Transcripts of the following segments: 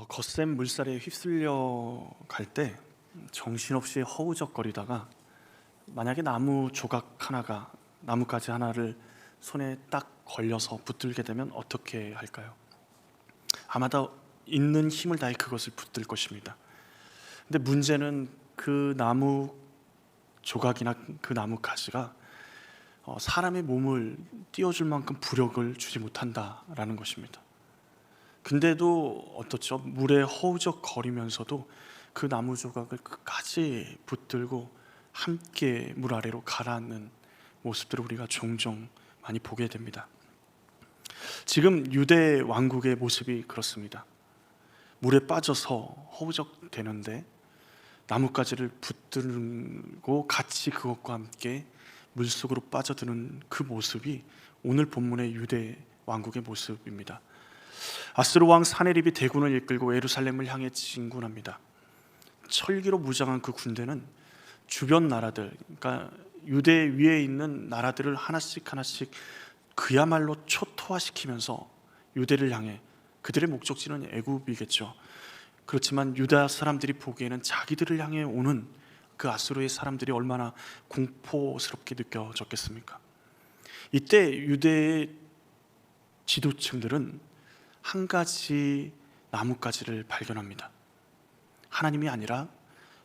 거센 물살에 휩쓸려 갈 때 정신없이 허우적거리다가 만약에 나뭇가지 하나를 손에 딱 걸려서 붙들게 되면 어떻게 할까요? 아마도 있는 힘을 다해 그것을 붙들 것입니다. 근데 문제는 그 나무 조각이나 그 나무 가지가 사람의 몸을 띄워줄 만큼 부력을 주지 못한다라는 것입니다. 근데도 어떻죠? 물에 허우적거리면서도 그 나무 조각을 끝까지 붙들고 함께 물 아래로 가라앉는 모습들을 우리가 종종 많이 보게 됩니다. 지금 유대 왕국의 모습이 그렇습니다. 물에 빠져서 허우적대는데 나뭇가지를 붙들고 같이 그것과 함께 물속으로 빠져드는 그 모습이 오늘 본문의 유대 왕국의 모습입니다. 아스루 왕 사네립이 대군을 이끌고 예루살렘을 향해 진군합니다. 철기로 무장한 그 군대는 주변 나라들, 그러니까 유대 위에 있는 나라들을 하나씩 그야말로 초토화시키면서 유대를 향해, 그들의 목적지는 애굽이겠죠. 그렇지만 유다 사람들이 보기에는 자기들을 향해 오는 그 아수르의 사람들이 얼마나 공포스럽게 느껴졌겠습니까? 이때 유대의 지도층들은 한 가지 나뭇가지를 발견합니다. 하나님이 아니라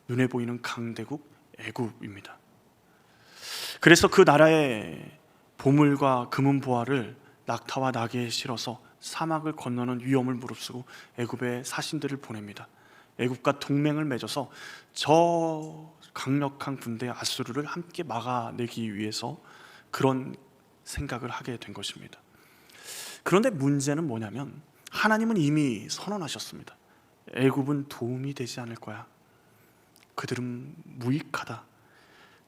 눈에 보이는 강대국 애굽입니다. 그래서 그 나라의 보물과 금은 보화를 낙타와 나귀에 실어서 사막을 건너는 위험을 무릅쓰고 애굽의 사신들을 보냅니다. 애굽과 동맹을 맺어서 저 강력한 군대 아수르를 함께 막아내기 위해서 그런 생각을 하게 된 것입니다. 그런데 문제는 뭐냐면 하나님은 이미 선언하셨습니다. 애굽은 도움이 되지 않을 거야. 그들은 무익하다.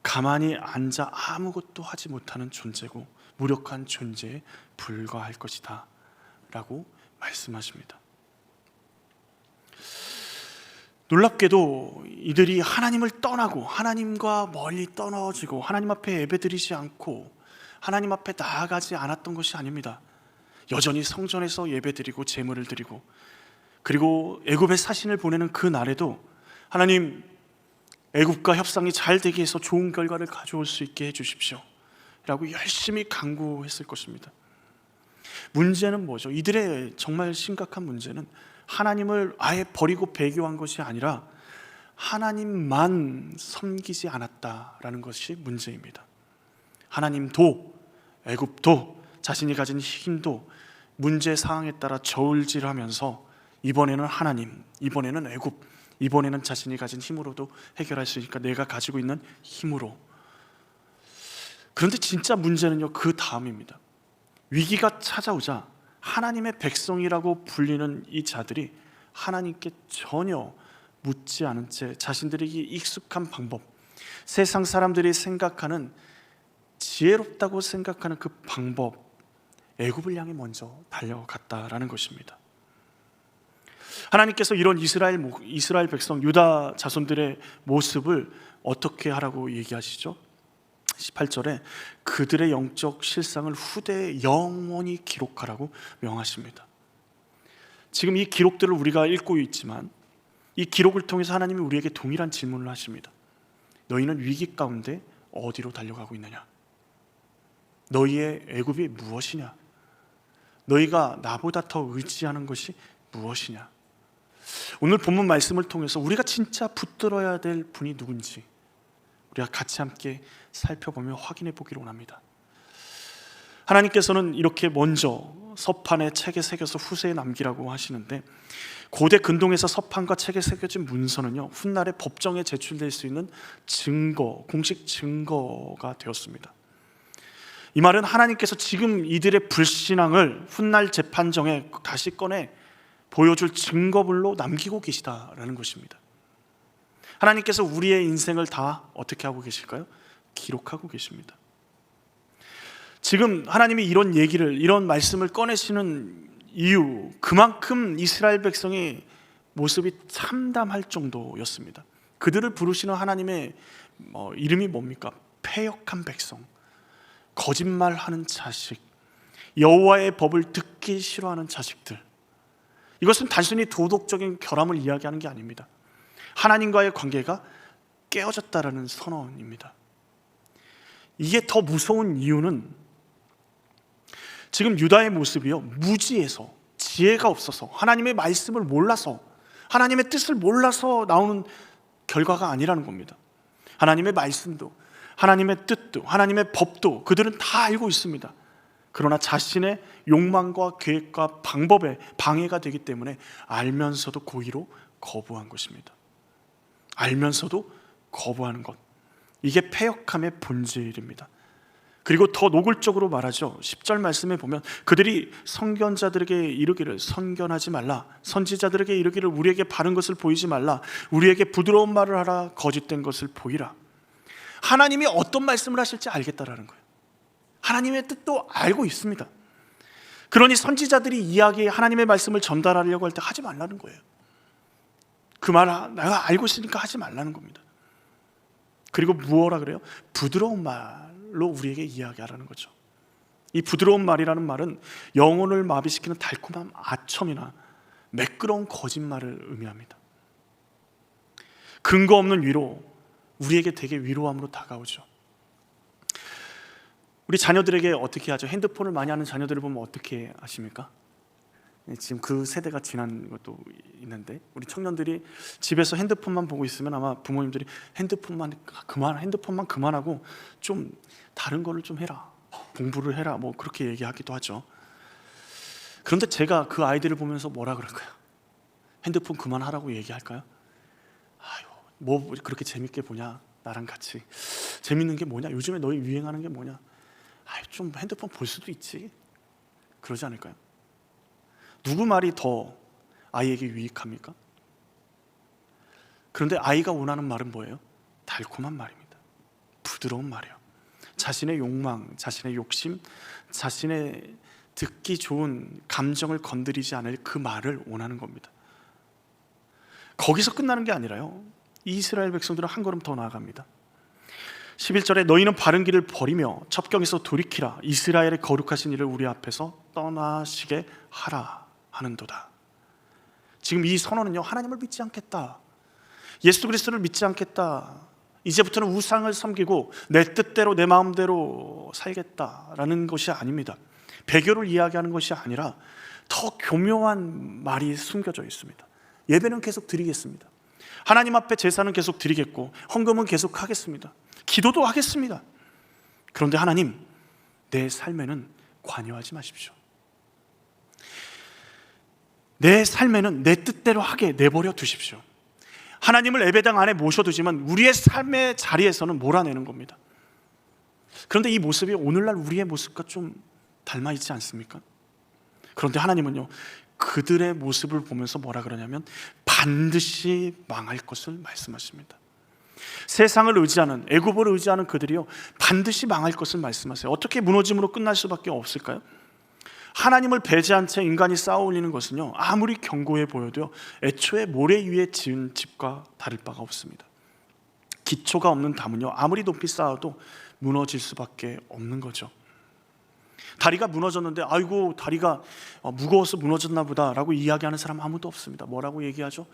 가만히 앉아 아무것도 하지 못하는 존재고 무력한 존재에 불과할 것이다 라고 말씀하십니다. 놀랍게도 이들이 하나님을 떠나고 하나님과 멀리 떨어지고 하나님 앞에 예배드리지 않고 하나님 앞에 나아가지 않았던 것이 아닙니다. 여전히 성전에서 예배드리고 제물을 드리고, 그리고 애굽의 사신을 보내는 그 날에도 하나님, 애굽과 협상이 잘 되게 해서 좋은 결과를 가져올 수 있게 해주십시오 라고 열심히 간구했을 것입니다. 문제는 뭐죠? 이들의 정말 심각한 문제는 하나님을 아예 버리고 배교한 것이 아니라 하나님만 섬기지 않았다라는 것이 문제입니다. 하나님도 애굽도 자신이 가진 힘도 문제 상황에 따라 저울질하면서 이번에는 하나님, 이번에는 애굽, 이번에는 자신이 가진 힘으로도 해결할 수 있으니까 내가 가지고 있는 힘으로. 그런데 진짜 문제는요, 그 다음입니다. 위기가 찾아오자 하나님의 백성이라고 불리는 이 자들이 하나님께 전혀 묻지 않은 채 자신들에게 익숙한 방법, 세상 사람들이 생각하는 지혜롭다고 생각하는 그 방법, 애굽을 향해 먼저 달려갔다라는 것입니다. 하나님께서 이런 이스라엘 백성, 유다 자손들의 모습을 어떻게 하라고 얘기하시죠? 18절에 그들의 영적 실상을 후대에 영원히 기록하라고 명하십니다. 지금 이 기록들을 우리가 읽고 있지만 이 기록을 통해서 하나님이 우리에게 동일한 질문을 하십니다. 너희는 위기 가운데 어디로 달려가고 있느냐? 너희의 애굽이 무엇이냐? 너희가 나보다 더 의지하는 것이 무엇이냐? 오늘 본문 말씀을 통해서 우리가 진짜 붙들어야 될 분이 누군지 우리가 같이 함께 살펴보며 확인해 보기를 원합니다. 하나님께서는 이렇게 먼저 서판에 책에 새겨서 후세에 남기라고 하시는데, 고대 근동에서 서판과 책에 새겨진 문서는요, 훗날에 법정에 제출될 수 있는 증거, 공식 증거가 되었습니다. 이 말은 하나님께서 지금 이들의 불신앙을 훗날 재판정에 다시 꺼내 보여줄 증거물로 남기고 계시다라는 것입니다. 하나님께서 우리의 인생을 다 어떻게 하고 계실까요? 기록하고 계십니다. 지금 하나님이 이런 말씀을 꺼내시는 이유, 그만큼 이스라엘 백성의 모습이 참담할 정도였습니다. 그들을 부르시는 하나님의 이름이 뭡니까? 패역한 백성, 거짓말하는 자식, 여호와의 법을 듣기 싫어하는 자식들, 이것은 단순히 도덕적인 결함을 이야기하는 게 아닙니다. 하나님과의 관계가 깨어졌다라는 선언입니다. 이게 더 무서운 이유는 지금 유다의 모습이요, 무지해서, 지혜가 없어서, 하나님의 말씀을 몰라서, 하나님의 뜻을 몰라서 나오는 결과가 아니라는 겁니다. 하나님의 말씀도, 하나님의 뜻도, 하나님의 법도 그들은 다 알고 있습니다. 그러나 자신의 욕망과 계획과 방법에 방해가 되기 때문에 알면서도 고의로 거부한 것입니다. 알면서도 거부하는 것, 이게 패역함의 본질입니다. 그리고 더 노골적으로 말하죠. 10절 말씀에 보면 그들이 선견자들에게 이르기를 선견하지 말라, 선지자들에게 이르기를 우리에게 바른 것을 보이지 말라, 우리에게 부드러운 말을 하라, 거짓된 것을 보이라. 하나님이 어떤 말씀을 하실지 알겠다라는 거예요. 하나님의 뜻도 알고 있습니다. 그러니 선지자들이 이야기에 하나님의 말씀을 전달하려고 할 때 하지 말라는 거예요. 그 말 내가 알고 있으니까 하지 말라는 겁니다. 그리고 무엇라 그래요? 부드러운 말로 우리에게 이야기하라는 거죠. 이 부드러운 말이라는 말은 영혼을 마비시키는 달콤한 아첨이나 매끄러운 거짓말을 의미합니다. 근거 없는 위로, 우리에게 되게 위로함으로 다가오죠. 우리 자녀들에게 어떻게 하죠? 핸드폰을 많이 하는 자녀들을 보면 어떻게 하십니까? 지금 그 세대가 지난 것도 있는데, 우리 청년들이 집에서 핸드폰만 보고 있으면 아마 부모님들이 핸드폰만 그만하고 좀 다른 거를 좀 해라, 공부를 해라, 뭐 그렇게 얘기하기도 하죠. 그런데 제가 그 아이들을 보면서 뭐라 그럴까요? 핸드폰 그만하라고 얘기할까요? 아유, 뭐 그렇게 재밌게 보냐, 나랑 같이 재밌는 게 뭐냐, 요즘에 너희 유행하는 게 뭐냐, 아유, 좀 핸드폰 볼 수도 있지, 그러지 않을까요? 누구 말이 더 아이에게 유익합니까? 그런데 아이가 원하는 말은 뭐예요? 달콤한 말입니다. 부드러운 말이에요. 자신의 욕망, 자신의 욕심, 자신의 듣기 좋은 감정을 건드리지 않을 그 말을 원하는 겁니다. 거기서 끝나는 게 아니라요, 이스라엘 백성들은 한 걸음 더 나아갑니다. 11절에 너희는 바른 길을 버리며 첩경에서 돌이키라, 이스라엘의 거룩하신 이를 우리 앞에서 떠나시게 하라 하는도다. 지금 이 선언은요, 하나님을 믿지 않겠다, 예수 그리스도를 믿지 않겠다, 이제부터는 우상을 섬기고 내 뜻대로 내 마음대로 살겠다라는 것이 아닙니다. 배교를 이야기하는 것이 아니라 더 교묘한 말이 숨겨져 있습니다. 예배는 계속 드리겠습니다. 하나님 앞에 제사는 계속 드리겠고 헌금은 계속 하겠습니다. 기도도 하겠습니다. 그런데 하나님, 내 삶에는 관여하지 마십시오. 내 삶에는 내 뜻대로 하게 내버려 두십시오. 하나님을 예배당 안에 모셔두지만 우리의 삶의 자리에서는 몰아내는 겁니다. 그런데 이 모습이 오늘날 우리의 모습과 좀 닮아 있지 않습니까? 그런데 하나님은요, 그들의 모습을 보면서 뭐라 그러냐면 반드시 망할 것을 말씀하십니다. 세상을 의지하는, 애굽을 의지하는 그들이요, 반드시 망할 것을 말씀하세요. 어떻게 무너짐으로 끝날 수밖에 없을까요? 하나님을 배제한 채 인간이 쌓아 올리는 것은요, 아무리 견고해 보여도요, 애초에 모래 위에 지은 집과 다를 바가 없습니다. 기초가 없는 담은요, 아무리 높이 쌓아도 무너질 수밖에 없는 거죠. 다리가 무너졌는데 아이고 다리가 무거워서 무너졌나 보다 라고 이야기하는 사람 아무도 없습니다. 뭐라고 얘기하죠?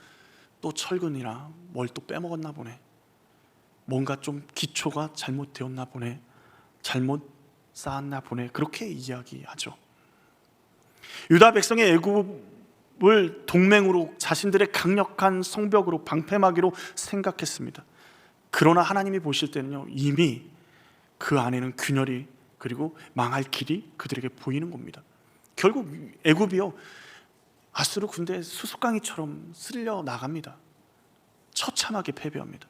또 철근이나 뭘 또 빼먹었나 보네, 뭔가 좀 기초가 잘못되었나 보네, 잘못 쌓았나 보네, 그렇게 이야기하죠. 유다 백성의 애굽을 동맹으로, 자신들의 강력한 성벽으로 방패막이로 생각했습니다. 그러나 하나님이 보실 때는요, 이미 그 안에는 균열이, 그리고 망할 길이 그들에게 보이는 겁니다. 결국 애굽이요, 아수르 군대의 수수깡이처럼 쓸려 나갑니다. 처참하게 패배합니다.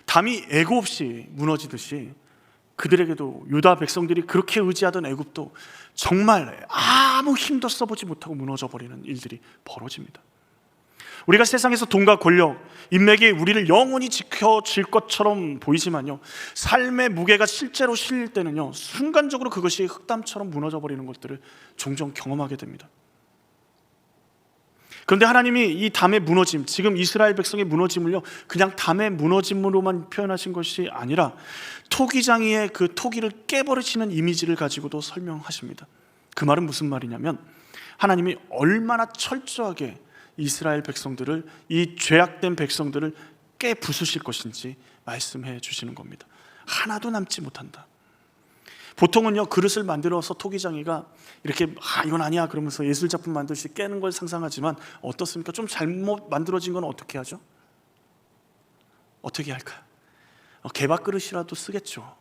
담이 애고 없이 무너지듯이 그들에게도, 유다 백성들이 그렇게 의지하던 애굽도 정말 아무 힘도 써보지 못하고 무너져버리는 일들이 벌어집니다. 우리가 세상에서 돈과 권력, 인맥이 우리를 영원히 지켜질 것처럼 보이지만요, 삶의 무게가 실제로 실릴 때는요, 순간적으로 그것이 흙담처럼 무너져버리는 것들을 종종 경험하게 됩니다. 그런데 하나님이 이 담의 무너짐, 지금 이스라엘 백성의 무너짐을요, 그냥 담의 무너짐으로만 표현하신 것이 아니라 토기장이의 그 토기를 깨버리시는 이미지를 가지고도 설명하십니다. 그 말은 무슨 말이냐면, 하나님이 얼마나 철저하게 이스라엘 백성들을, 이 죄악된 백성들을 깨부수실 것인지 말씀해 주시는 겁니다. 하나도 남지 못한다. 보통은요, 그릇을 만들어서 토기장이가 이렇게 이건 아니야 그러면서 예술작품 만들듯이 깨는 걸 상상하지만 어떻습니까? 좀 잘못 만들어진 건 어떻게 하죠? 어떻게 할까요? 개밥 그릇이라도 쓰겠죠.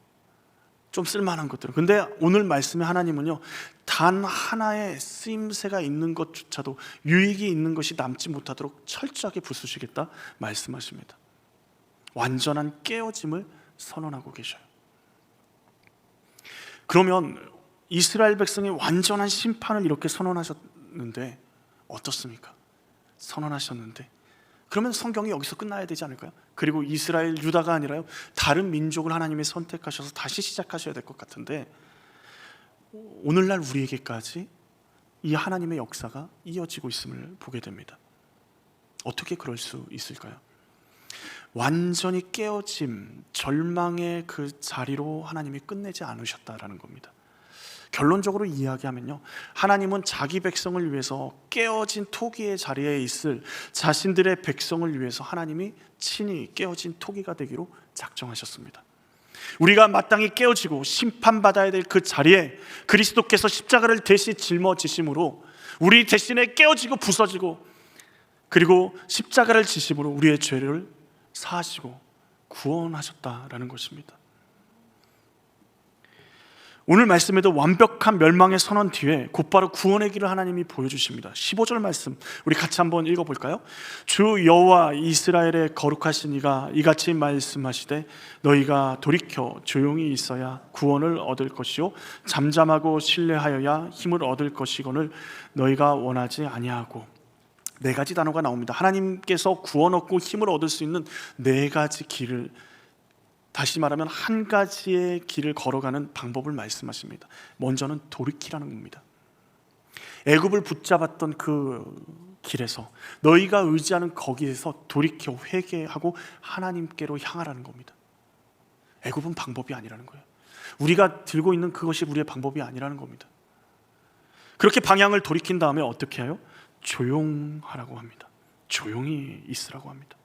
좀 쓸만한 것들은. 근데 오늘 말씀의 하나님은요, 단 하나의 쓰임새가 있는 것조차도, 유익이 있는 것이 남지 못하도록 철저하게 부수시겠다 말씀하십니다. 완전한 깨어짐을 선언하고 계셔요. 그러면 이스라엘 백성의 완전한 심판을 이렇게 선언하셨는데 어떻습니까? 선언하셨는데 그러면 성경이 여기서 끝나야 되지 않을까요? 그리고 이스라엘, 유다가 아니라요, 다른 민족을 하나님이 선택하셔서 다시 시작하셔야 될 것 같은데, 오늘날 우리에게까지 이 하나님의 역사가 이어지고 있음을 보게 됩니다. 어떻게 그럴 수 있을까요? 완전히 깨어짐, 절망의 그 자리로 하나님이 끝내지 않으셨다라는 겁니다. 결론적으로 이야기하면요, 하나님은 자기 백성을 위해서 깨어진 토기의 자리에 있을 자신들의 백성을 위해서 하나님이 친히 깨어진 토기가 되기로 작정하셨습니다. 우리가 마땅히 깨어지고 심판받아야 될 그 자리에 그리스도께서 십자가를 대신 짊어지심으로 우리 대신에 깨어지고 부서지고, 그리고 십자가를 지심으로 우리의 죄를 사하시고 구원하셨다라는 것입니다. 오늘 말씀에도 완벽한 멸망의 선언 뒤에 곧바로 구원의 길을 하나님이 보여주십니다. 15절 말씀 우리 같이 한번 읽어볼까요? 주 여호와 이스라엘의 거룩하신 이가 이같이 말씀하시되 너희가 돌이켜 조용히 있어야 구원을 얻을 것이요 잠잠하고 신뢰하여야 힘을 얻을 것이거늘 너희가 원하지 아니하고. 네 가지 단어가 나옵니다. 하나님께서 구원 얻고 힘을 얻을 수 있는 네 가지 길을, 다시 말하면 한 가지의 길을 걸어가는 방법을 말씀하십니다. 먼저는 돌이키라는 겁니다. 애굽을 붙잡았던 그 길에서, 너희가 의지하는 거기에서 돌이켜 회개하고 하나님께로 향하라는 겁니다. 애굽은 방법이 아니라는 거예요. 우리가 들고 있는 그것이 우리의 방법이 아니라는 겁니다. 그렇게 방향을 돌이킨 다음에 어떻게 해요? 조용하라고 합니다. 조용히 있으라고 합니다.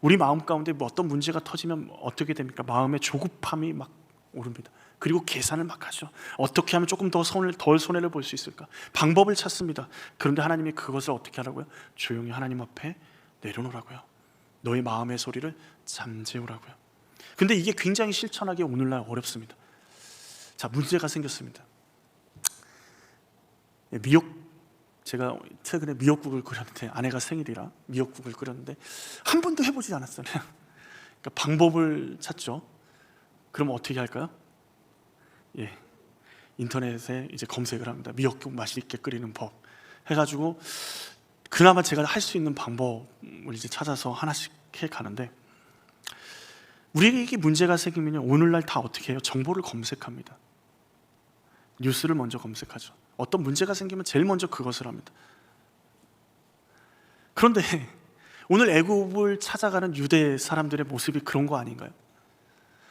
우리 마음 가운데 어떤 문제가 터지면 어떻게 됩니까? 마음의 조급함이 막 오릅니다. 그리고 계산을 막 하죠. 어떻게 하면 조금 덜 손해를 볼 수 있을까? 방법을 찾습니다. 그런데 하나님이 그것을 어떻게 하라고요? 조용히 하나님 앞에 내려놓으라고요. 너의 마음의 소리를 잠재우라고요. 근데 이게 굉장히 실천하기 오늘날 어렵습니다. 자, 문제가 생겼습니다. 제가 최근에 미역국을 끓였는데, 아내가 생일이라 미역국을 끓였는데 한 번도 해보지 않았어요. 그러니까 방법을 찾죠. 그럼 어떻게 할까요? 인터넷에 이제 검색을 합니다. 미역국 맛있게 끓이는 법 해가지고 그나마 제가 할 수 있는 방법을 이제 찾아서 하나씩 해 가는데, 우리에게 문제가 생기면요, 오늘날 다 어떻게 해요? 정보를 검색합니다. 뉴스를 먼저 검색하죠. 어떤 문제가 생기면 제일 먼저 그것을 합니다. 그런데 오늘 애굽을 찾아가는 유대 사람들의 모습이 그런 거 아닌가요?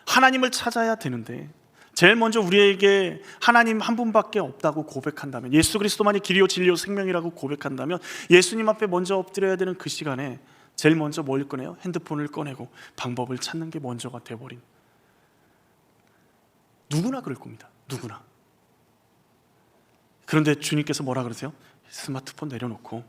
하나님을 찾아야 되는데 제일 먼저 우리에게 하나님 한 분밖에 없다고 고백한다면, 예수 그리스도만이 길이요 진리요 생명이라고 고백한다면, 예수님 앞에 먼저 엎드려야 되는 그 시간에 제일 먼저 뭘 꺼내요? 핸드폰을 꺼내고 방법을 찾는 게 먼저가 돼버린, 누구나 그럴 겁니다. 누구나. 그런데 주님께서 뭐라 그러세요? 스마트폰 내려놓고,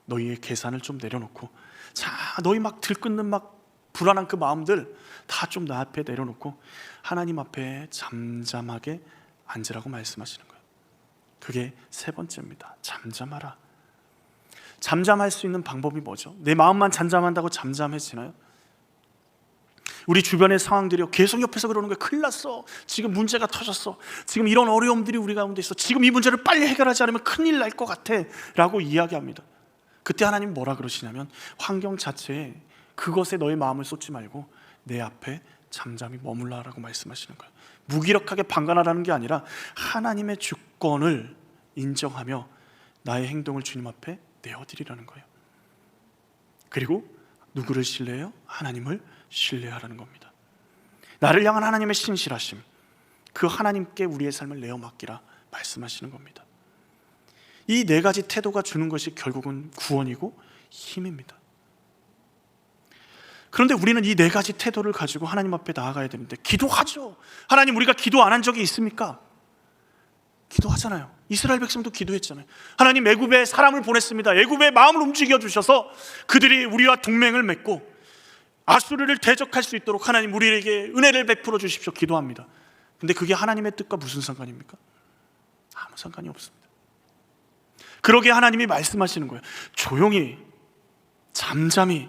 너희의 계산을 좀 내려놓고, 자, 너희 막 들끓는 막 불안한 그 마음들 다 좀 나 앞에 내려놓고 하나님 앞에 잠잠하게 앉으라고 말씀하시는 거예요. 그게 세 번째입니다. 잠잠하라. 잠잠할 수 있는 방법이 뭐죠? 내 마음만 잠잠한다고 잠잠해지나요? 우리 주변의 상황들이 계속 옆에서 그러는 거예요. 큰일 났어. 지금 문제가 터졌어. 지금 이런 어려움들이 우리 가운데 있어. 지금 이 문제를 빨리 해결하지 않으면 큰일 날 것 같아 라고 이야기합니다. 그때 하나님 뭐라 그러시냐면, 환경 자체에 그것에 너의 마음을 쏟지 말고 내 앞에 잠잠히 머물라라고 말씀하시는 거예요. 무기력하게 방관하라는 게 아니라 하나님의 주권을 인정하며 나의 행동을 주님 앞에 내어드리라는 거예요. 그리고 누구를 신뢰해요? 하나님을 신뢰하라는 겁니다. 나를 향한 하나님의 신실하심, 그 하나님께 우리의 삶을 내어 맡기라 말씀하시는 겁니다. 이 네 가지 태도가 주는 것이 결국은 구원이고 힘입니다. 그런데 우리는 이 네 가지 태도를 가지고 하나님 앞에 나아가야 되는데, 기도하죠. 하나님, 우리가 기도 안 한 적이 있습니까? 기도하잖아요. 이스라엘 백성도 기도했잖아요. 하나님, 애굽에 사람을 보냈습니다. 애굽의 마음을 움직여 주셔서 그들이 우리와 동맹을 맺고 아수르를 대적할 수 있도록 하나님 우리에게 은혜를 베풀어 주십시오. 기도합니다. 근데 그게 하나님의 뜻과 무슨 상관입니까? 아무 상관이 없습니다. 그러기에 하나님이 말씀하시는 거예요. 조용히 잠잠히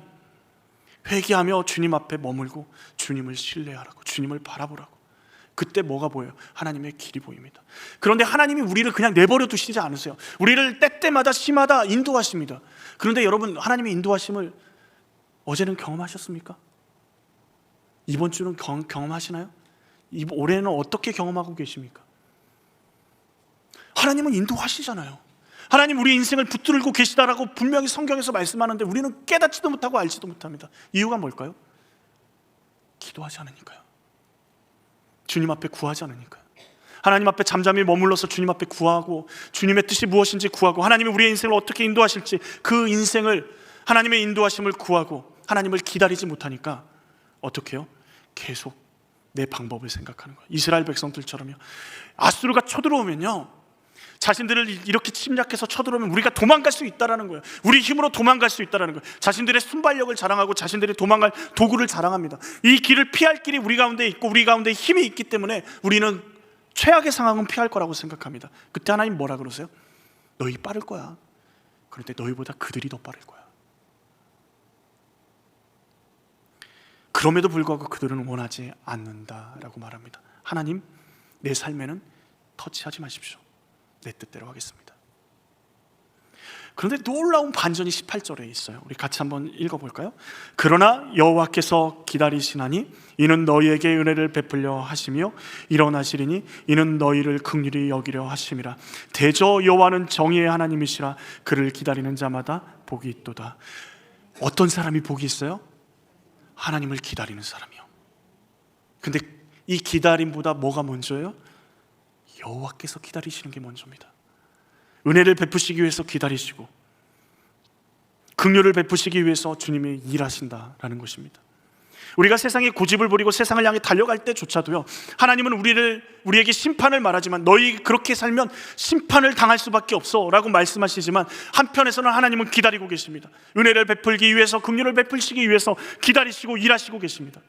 회개하며 주님 앞에 머물고 주님을 신뢰하라고, 주님을 바라보라고. 그때 뭐가 보여요? 하나님의 길이 보입니다. 그런데 하나님이 우리를 그냥 내버려 두시지 않으세요. 우리를 때때마다 시마다 인도하십니다. 그런데 여러분, 하나님의 인도하심을 어제는 경험하셨습니까? 이번 주는 경험하시나요? 올해는 어떻게 경험하고 계십니까? 하나님은 인도하시잖아요. 하나님 우리 인생을 붙들고 계시다라고 분명히 성경에서 말씀하는데 우리는 깨닫지도 못하고 알지도 못합니다. 이유가 뭘까요? 기도하지 않으니까요. 주님 앞에 구하지 않으니까요. 하나님 앞에 잠잠히 머물러서 주님 앞에 구하고, 주님의 뜻이 무엇인지 구하고, 하나님이 우리의 인생을 어떻게 인도하실지 그 인생을, 하나님의 인도하심을 구하고 하나님을 기다리지 못하니까 어떻게 해요? 계속 내 방법을 생각하는 거예요. 이스라엘 백성들처럼요. 아수르가 쳐들어오면요, 자신들을 이렇게 침략해서 쳐들어오면 우리가 도망갈 수 있다라는 거예요. 우리 힘으로 도망갈 수 있다라는 거예요. 자신들의 순발력을 자랑하고 자신들이 도망갈 도구를 자랑합니다. 이 길을 피할 길이 우리 가운데 있고 우리 가운데 힘이 있기 때문에 우리는 최악의 상황은 피할 거라고 생각합니다. 그때 하나님 뭐라 그러세요? 너희 빠를 거야. 그런데 너희보다 그들이 더 빠를 거야. 그럼에도 불구하고 그들은 원하지 않는다라고 말합니다. 하나님, 내 삶에는 터치하지 마십시오. 내 뜻대로 하겠습니다. 그런데 놀라운 반전이 18절에 있어요. 우리 같이 한번 읽어볼까요? 그러나 여호와께서 기다리시나니 이는 너희에게 은혜를 베풀려 하시며 일어나시리니 이는 너희를 긍휼히 여기려 하심이라. 대저 여호와는 정의의 하나님이시라. 그를 기다리는 자마다 복이 있도다. 어떤 사람이 복이 있어요? 하나님을 기다리는 사람이요. 근데 이 기다림보다 뭐가 먼저예요? 여호와께서 기다리시는 게 먼저입니다. 은혜를 베푸시기 위해서 기다리시고 긍휼을 베푸시기 위해서 주님이 일하신다라는 것입니다. 우리가 세상에 고집을 부리고 세상을 향해 달려갈 때조차도요, 하나님은 우리에게 심판을 말하지만 너희 그렇게 살면 심판을 당할 수밖에 없어 라고 말씀하시지만, 한편에서는 하나님은 기다리고 계십니다. 은혜를 베풀기 위해서, 긍휼을 베풀시기 위해서 기다리시고 일하시고 계십니다.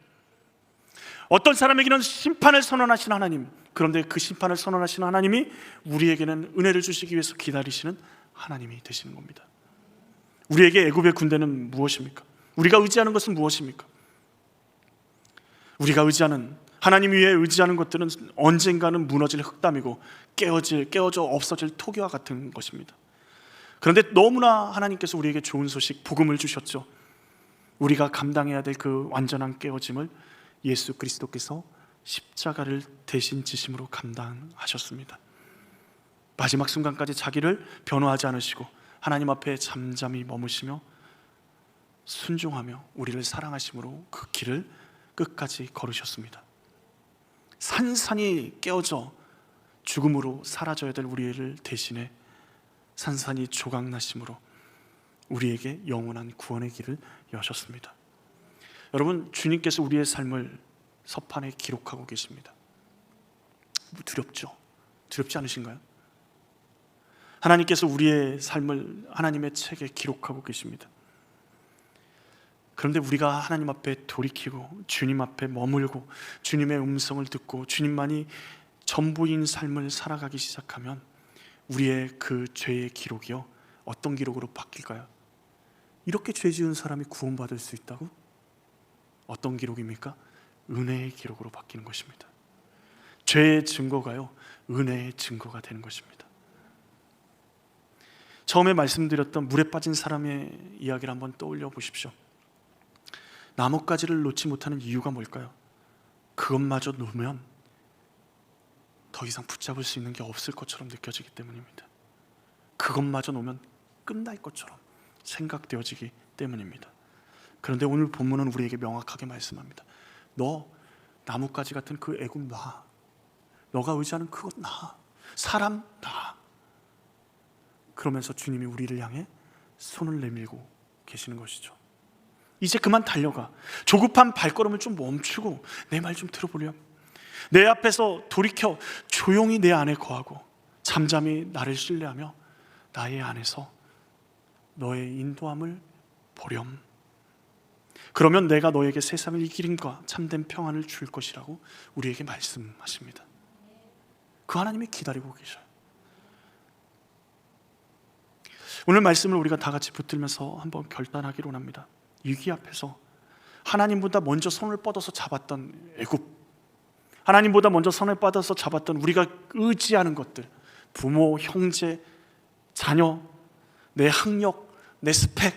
어떤 사람에게는 심판을 선언하시는 하나님, 그런데 그 심판을 선언하시는 하나님이 우리에게는 은혜를 주시기 위해서 기다리시는 하나님이 되시는 겁니다. 우리에게 애굽의 군대는 무엇입니까? 우리가 의지하는 것은 무엇입니까? 우리가 의지하는, 하나님 위에 의지하는 것들은 언젠가는 무너질 흙담이고 깨어져 없어질 토기와 같은 것입니다. 그런데 너무나 하나님께서 우리에게 좋은 소식, 복음을 주셨죠. 우리가 감당해야 될 그 완전한 깨어짐을 예수 그리스도께서 십자가를 대신 지심으로 감당하셨습니다. 마지막 순간까지 자기를 변호하지 않으시고 하나님 앞에 잠잠히 머무시며 순종하며 우리를 사랑하심으로 그 길을 끝까지 걸으셨습니다. 산산이 깨어져 죽음으로 사라져야 될 우리를 대신해 산산이 조각나심으로 우리에게 영원한 구원의 길을 여셨습니다. 여러분, 주님께서 우리의 삶을 서판에 기록하고 계십니다. 두렵죠? 두렵지 않으신가요? 하나님께서 우리의 삶을 하나님의 책에 기록하고 계십니다. 그런데 우리가 하나님 앞에 돌이키고 주님 앞에 머물고 주님의 음성을 듣고 주님만이 전부인 삶을 살아가기 시작하면 우리의 그 죄의 기록이요, 어떤 기록으로 바뀔까요? 이렇게 죄 지은 사람이 구원받을 수 있다고? 어떤 기록입니까? 은혜의 기록으로 바뀌는 것입니다. 죄의 증거가요, 은혜의 증거가 되는 것입니다. 처음에 말씀드렸던 물에 빠진 사람의 이야기를 한번 떠올려 보십시오. 나뭇가지를 놓지 못하는 이유가 뭘까요? 그것마저 놓으면 더 이상 붙잡을 수 있는 게 없을 것처럼 느껴지기 때문입니다. 그것마저 놓으면 끝날 것처럼 생각되어지기 때문입니다. 그런데 오늘 본문은 우리에게 명확하게 말씀합니다. 너 나뭇가지 같은 그 애굽 놔. 너가 의지하는 그것 놔. 사람 놔. 그러면서 주님이 우리를 향해 손을 내밀고 계시는 것이죠. 이제 그만 달려가. 조급한 발걸음을 좀 멈추고 내 말 좀 들어보렴. 내 앞에서 돌이켜 조용히 내 안에 거하고 잠잠히 나를 신뢰하며 나의 안에서 너의 인도함을 보렴. 그러면 내가 너에게 세상을 이기림과 참된 평안을 줄 것이라고 우리에게 말씀하십니다. 그 하나님이 기다리고 계셔요. 오늘 말씀을 우리가 다 같이 붙들면서 한번 결단하기를 원합니다. 위기 앞에서 하나님보다 먼저 손을 뻗어서 잡았던 애굽, 하나님보다 먼저 손을 뻗어서 잡았던 우리가 의지하는 것들, 부모, 형제, 자녀, 내 학력, 내 스펙,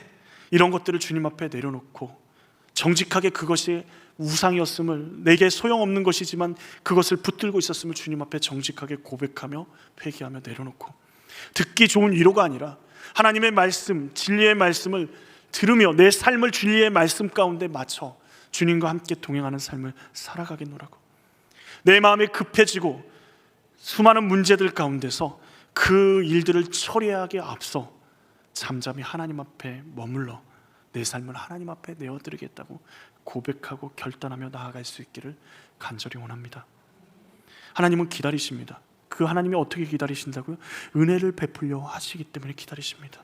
이런 것들을 주님 앞에 내려놓고 정직하게 그것이 우상이었음을, 내게 소용없는 것이지만 그것을 붙들고 있었음을 주님 앞에 정직하게 고백하며 회개하며 내려놓고, 듣기 좋은 위로가 아니라 하나님의 말씀, 진리의 말씀을 들으며 내 삶을 진리의 말씀 가운데 맞춰 주님과 함께 동행하는 삶을 살아가겠노라고. 내 마음이 급해지고 수많은 문제들 가운데서 그 일들을 처리하기에 앞서 잠잠히 하나님 앞에 머물러 내 삶을 하나님 앞에 내어드리겠다고 고백하고 결단하며 나아갈 수 있기를 간절히 원합니다. 하나님은 기다리십니다. 그 하나님이 어떻게 기다리신다고요? 은혜를 베풀려 하시기 때문에 기다리십니다.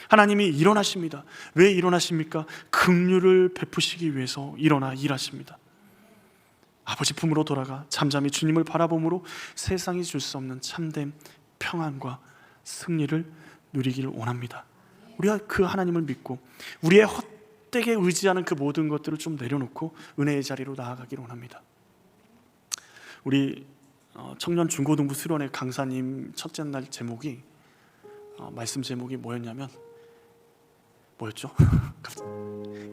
하나님이 일어나십니다. 왜 일어나십니까? 긍휼을 베푸시기 위해서 일어나 일하십니다. 아버지 품으로 돌아가 잠잠히 주님을 바라봄으로 세상이 줄 수 없는 참된 평안과 승리를 누리기를 원합니다. 우리가 그 하나님을 믿고 우리의 헛되게 의지하는 그 모든 것들을 좀 내려놓고 은혜의 자리로 나아가기를 원합니다. 우리 청년 중고등부 수련회 강사님 첫째 날 제목이 말씀 제목이 뭐였냐면 뭐였죠?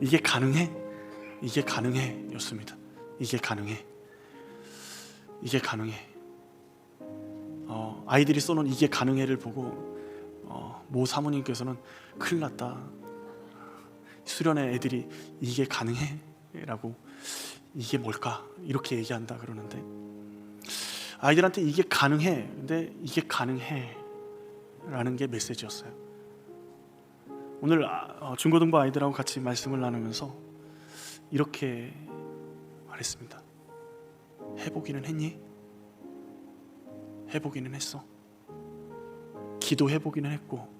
이게 가능해? 이게 가능해 였습니다. 이게 가능해. 이게 가능해. 아이들이 써놓은 이게 가능해를 보고 모 사모님께서는 큰일 났다. 수련회 애들이 이게 가능해? 라고 이게 뭘까? 이렇게 얘기한다 그러는데 아이들한테 이게 가능해. 근데 이게 가능해 라는 게 메시지였어요. 오늘 중고등부 아이들하고 같이 말씀을 나누면서 이렇게 말했습니다. 해보기는 했니? 해보기는 했어. 기도해보기는 했고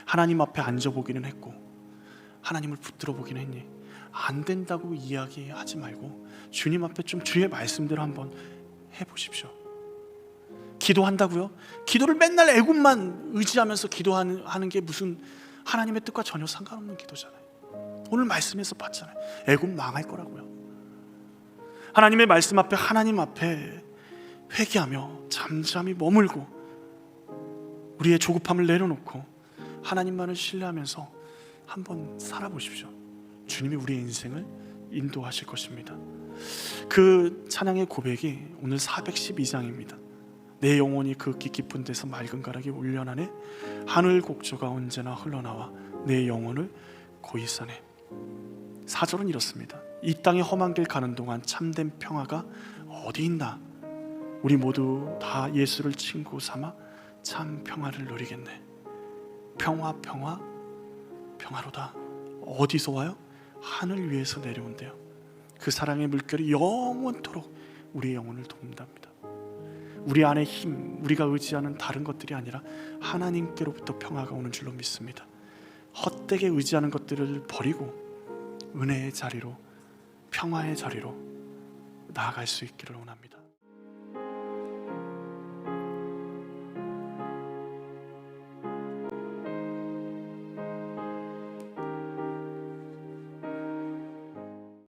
하나님 앞에 앉아보기는 했고 하나님을 붙들어 보기는 했니? 안 된다고 이야기하지 말고 주님 앞에 좀 주의 말씀대로 한번 해보십시오. 기도한다고요? 기도를 맨날 애굽만 의지하면서 기도하는 게 무슨 하나님의 뜻과 전혀 상관없는 기도잖아요. 오늘 말씀에서 봤잖아요. 애굽 망할 거라고요. 하나님의 말씀 앞에 하나님 앞에 회개하며 잠잠히 머물고 우리의 조급함을 내려놓고 하나님만을 신뢰하면서 한번 살아보십시오. 주님이 우리의 인생을 인도하실 것입니다. 그 찬양의 고백이 오늘 412장입니다. 내 영혼이 그 깊은 데서 맑은 가락이 울려나네 하늘 곡조가 언제나 흘러나와 내 영혼을 고이사네. 4절은 이렇습니다. 이 땅의 험한 길 가는 동안 참된 평화가 어디 있나? 우리 모두 다 예수를 친구 삼아 참 평화를 누리겠네. 평화 평화로다. 어디서 와요? 하늘 위에서 내려온대요. 그 사랑의 물결이 영원토록 우리의 영혼을 돕는답니다. 우리 안의 힘, 우리가 의지하는 다른 것들이 아니라 하나님께로부터 평화가 오는 줄로 믿습니다. 헛되게 의지하는 것들을 버리고 은혜의 자리로, 평화의 자리로 나아갈 수 있기를 원합니다.